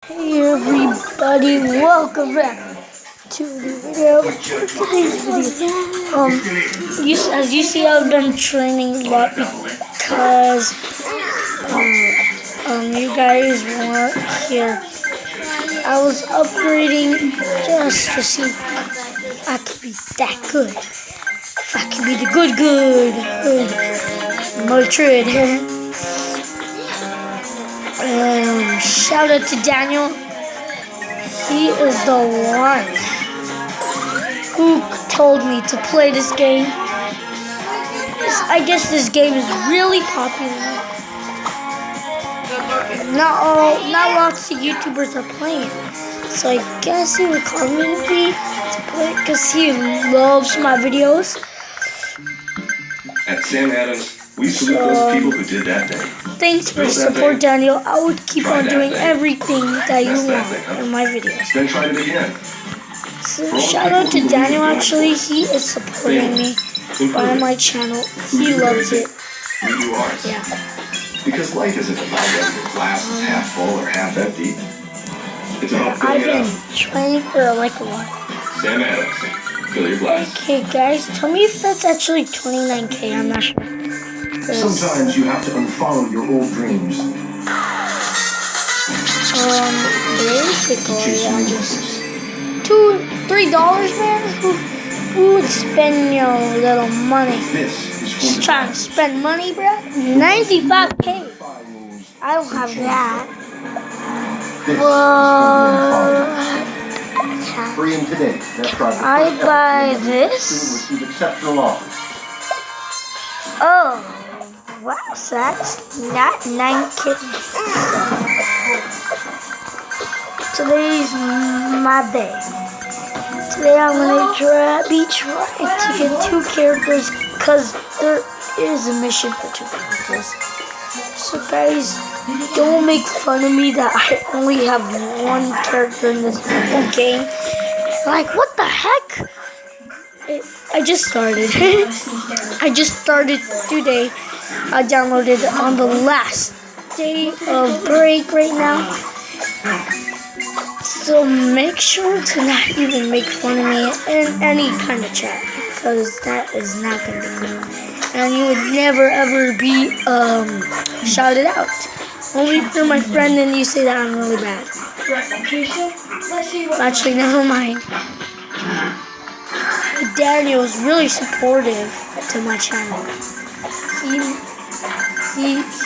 Hey everybody, welcome back to the video. For today's video, as you see, I've been training a lot because you guys weren't here. I was upgrading just to see if I could be that good. If I could be the good Madrid. Shout out to Daniel. He is the one who told me to play this game. I guess this game is really popular. Not lots of YouTubers are playing it. So I guess he would call me to play it because he loves my videos. At Sam Adams, we salute those people who did that thing. Thanks for the support, Daniel. I would keep on doing everything that you want in my videos. Then try it again. So, shout out to Daniel, actually. He is supporting me on my channel. He loves it. You are. Yeah. Because life isn't about whether your glass is half full or half empty. It's about I've filling it been up. trying for like a while. Sam Adams, fill your glass. Okay, guys, tell me if that's actually 29K. I'm not sure. Sometimes you have to unfollow your old dreams. Basically, I'm just $2-3, man. Who would spend your little money? This is Just trying to spend money, bro. 95K. I don't have that. free in today. I buy this. Receive exceptional offers. Oh. Wow, so that's not 9K. Today's my day. Today I'm gonna be trying to get 2 characters because there is a mission for 2 characters. So guys, don't make fun of me that I only have 1 character in this whole game. Like, what the heck? I just started. I just started today. I downloaded it on the last day of break right now. So make sure to not even make fun of me in any kind of chat, because that is not going to be good. And you would never ever be shouted out. Only if you're my friend and you say that I'm really bad. Actually, never mind. Daniel is really supportive to my channel.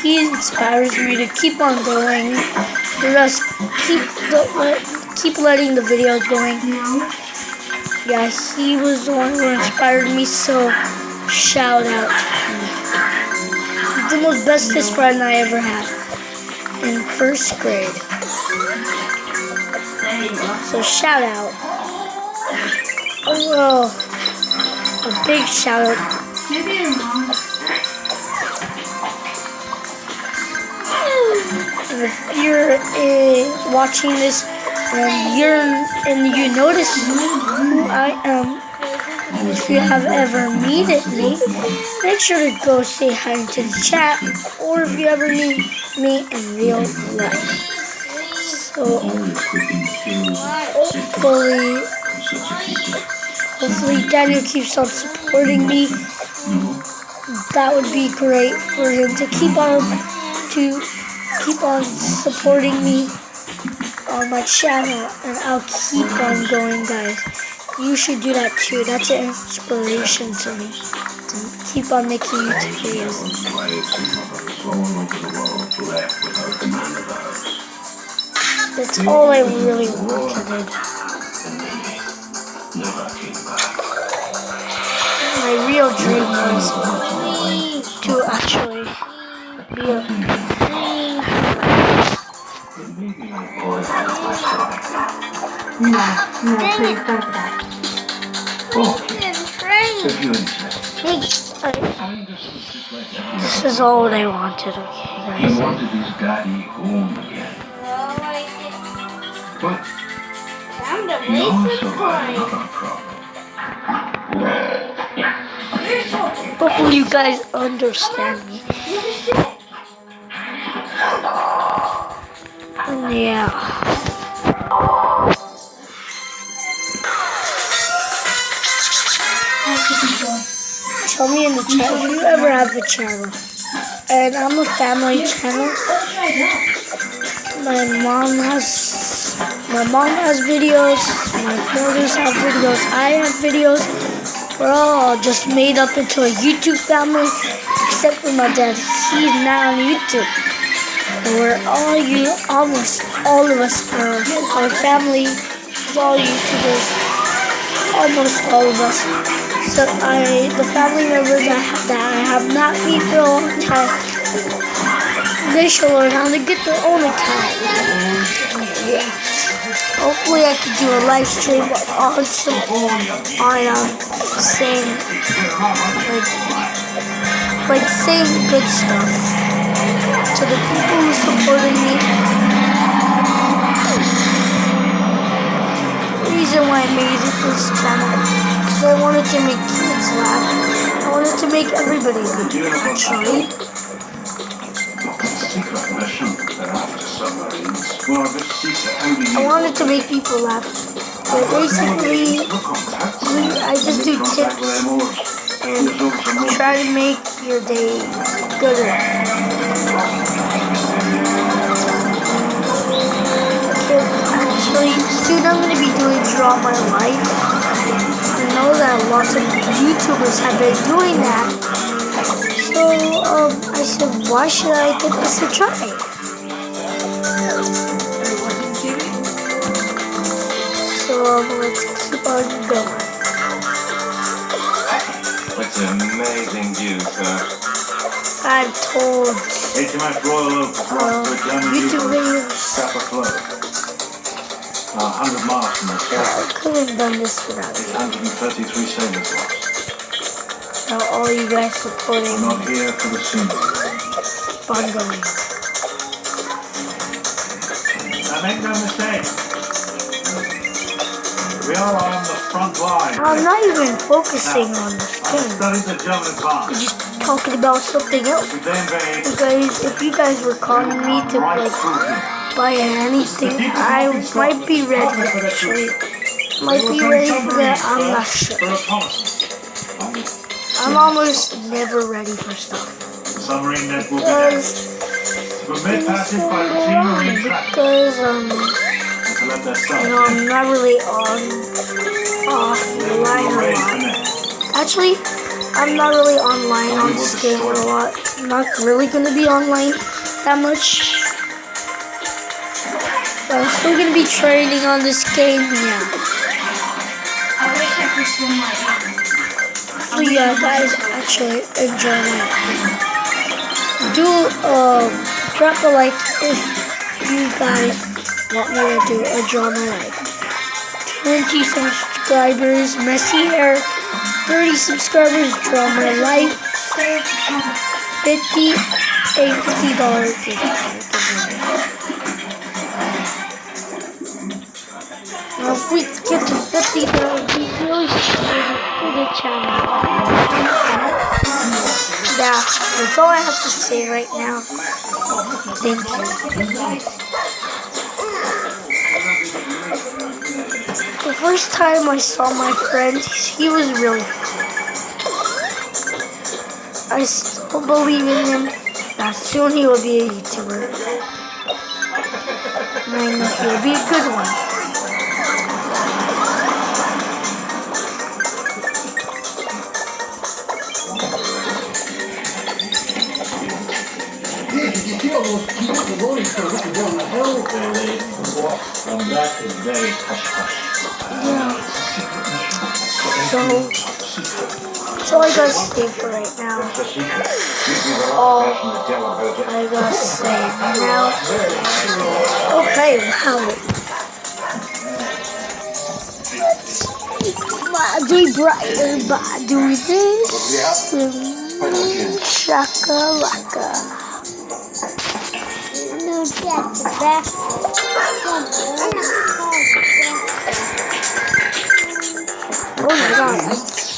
He inspires me to keep on going. The rest, keep letting the videos going. Yeah, he was the one who inspired me, so shout out to him. He's the most bestest friend I ever had in 1st grade. So shout out. Oh, a big shout out. Maybe your mom. If you're watching this and you notice who I am, if you have ever meted me, make sure to go say hi into the chat, or if you ever meet me in real life. So hopefully Daniel keeps on supporting me. That would be great for him to keep on supporting me on my channel, and I'll keep on going, guys. You should do that too. That's an inspiration to me to keep on making YouTube videos. That's all I really wanted. My real dream was to actually be a No, please don't do that. This is all I wanted, okay, guys? I wanted this guy home again. But he also had another problem. Hopefully you guys understand me. And yeah. tell me in the chat if you ever have a channel. And I'm a family channel. My mom has videos. My brothers have videos. I have videos. We're all just made up into a YouTube family, except for my dad. He's not on YouTube. We're almost all of us are our family. Is all YouTubers. Almost all of us. So the family members that I have not met for a long time, they should learn how to get their own account. Yeah. Hopefully I could do a live stream on saying saying good stuff to the people who supported me. The reason why I made this channel because I wanted to make kids laugh. I wanted to make everybody laugh, actually. I wanted to make people laugh. But basically, I just do tips and try to make your day gooder. Actually, soon I'm going to be doing Draw My Life. I know that lots of YouTubers have been doing that. So, I said, why should I give this a try? So, let's keep on going. It's an amazing view, sir. I've told HMS Royal Oak is lost to a German YouTube U-boat. videos. Scapa Flow. 100 miles from the I shore. couldn't have done this without you. 833 sailors lost. Without all you guys supporting We're not here for the scenery. on going. Now make no mistake. We are on the front line. I'm not even focusing on this I game. studied the German I'm advance. just talking about something else. If they invade, If you guys were calling me to right through them. buy anything, I might be ready actually. Might be ready for that, I'm not sure. For reconnaissance. I'm almost never ready for stuff. The submarine net will be there. Because For mid-passage by the team marine traffic. because And to let their stuff I'm not really offline a ready lot. for net. Actually, I'm not really online on this game a lot. I'm not really gonna be online that much. But I'm still gonna be training on this game, yeah. I wish I could swim like that. So yeah, guys, actually enjoy my do drop a like if you guys want me to do a Draw My Life. 20 subscribers, messy hair. 30 subscribers, Draw My Life. 50, a $50 gift card. Now if we get to 50, that would be really for the channel. Yeah, that's all I have to say right now. Thank you. The first time I saw my friend, he was really funny. I still believe in him that soon he will be a YouTuber. And I know he'll be a good one. And that is very hush-hush. So I gotta say for right now. All I gotta say now. Okay, wow. Let's do brighter by doing this. Shakalaka. No, that's the best. Oh my god, I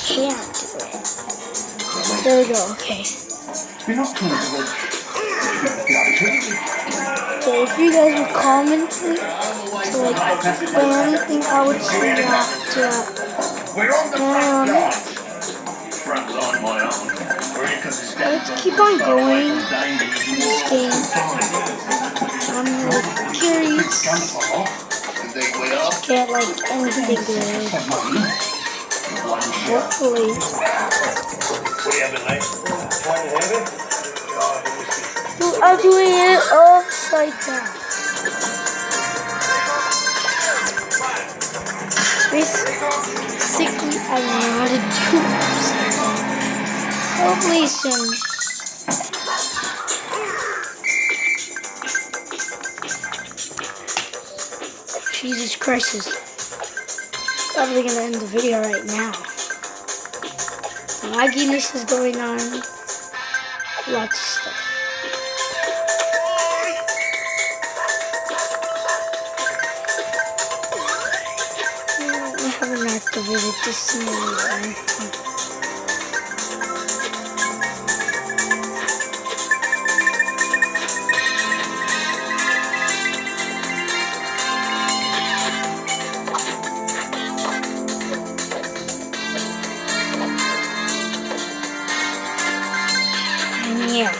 can't do it. There we go, okay. Okay, if you guys would comment me to like play anything, I would say that. perhaps on my own. Or because it's Let's keep on going in this game. I'm like curious. they way up. Get like anything good. Hopefully. What do you have in life? I'm doing it upside down. Basically, I know how to do upside down. Hopefully soon. Jesus Christ is probably gonna end the video right now. Lagginess is going on. Lots of stuff. I haven't activated this in a long time. Yeah.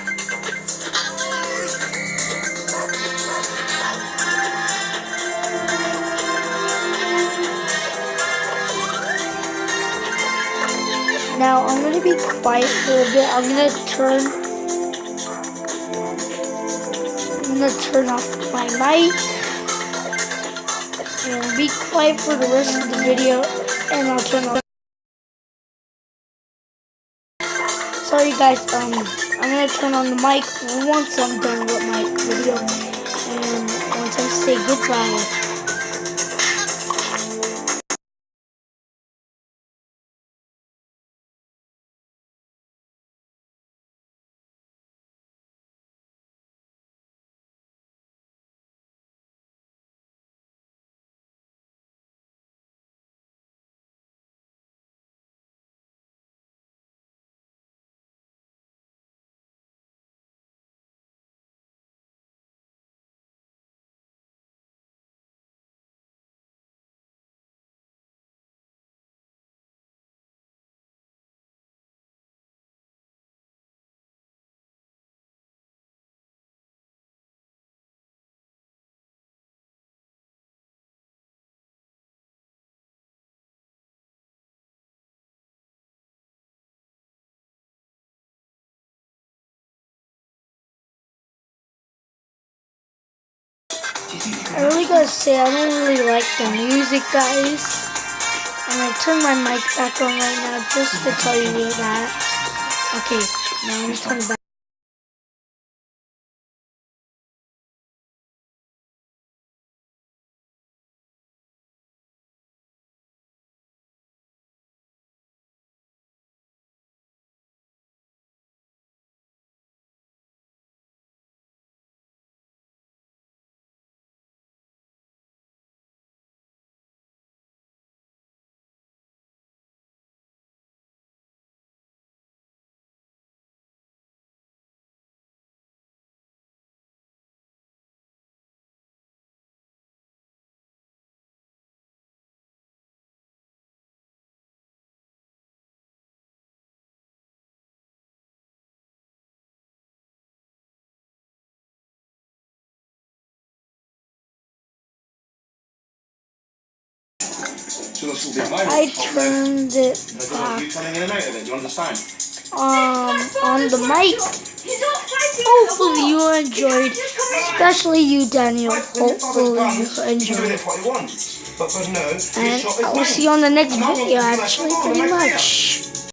Now I'm gonna be quiet for a bit. I'm gonna turn off my mic and be quiet for the rest of the video, and I'll turn off. Sorry guys, I'm gonna turn on the mic once I'm done with my video, and once I say goodbye. I really gotta say, I don't really like the music, guys. And I turn my mic back on right now just to tell you that. Okay, now I'm turn it back. I turned it back on the mic. Hopefully you enjoyed, especially you, Daniel. Hopefully you enjoyed. And I will see you on the next video, actually, pretty much.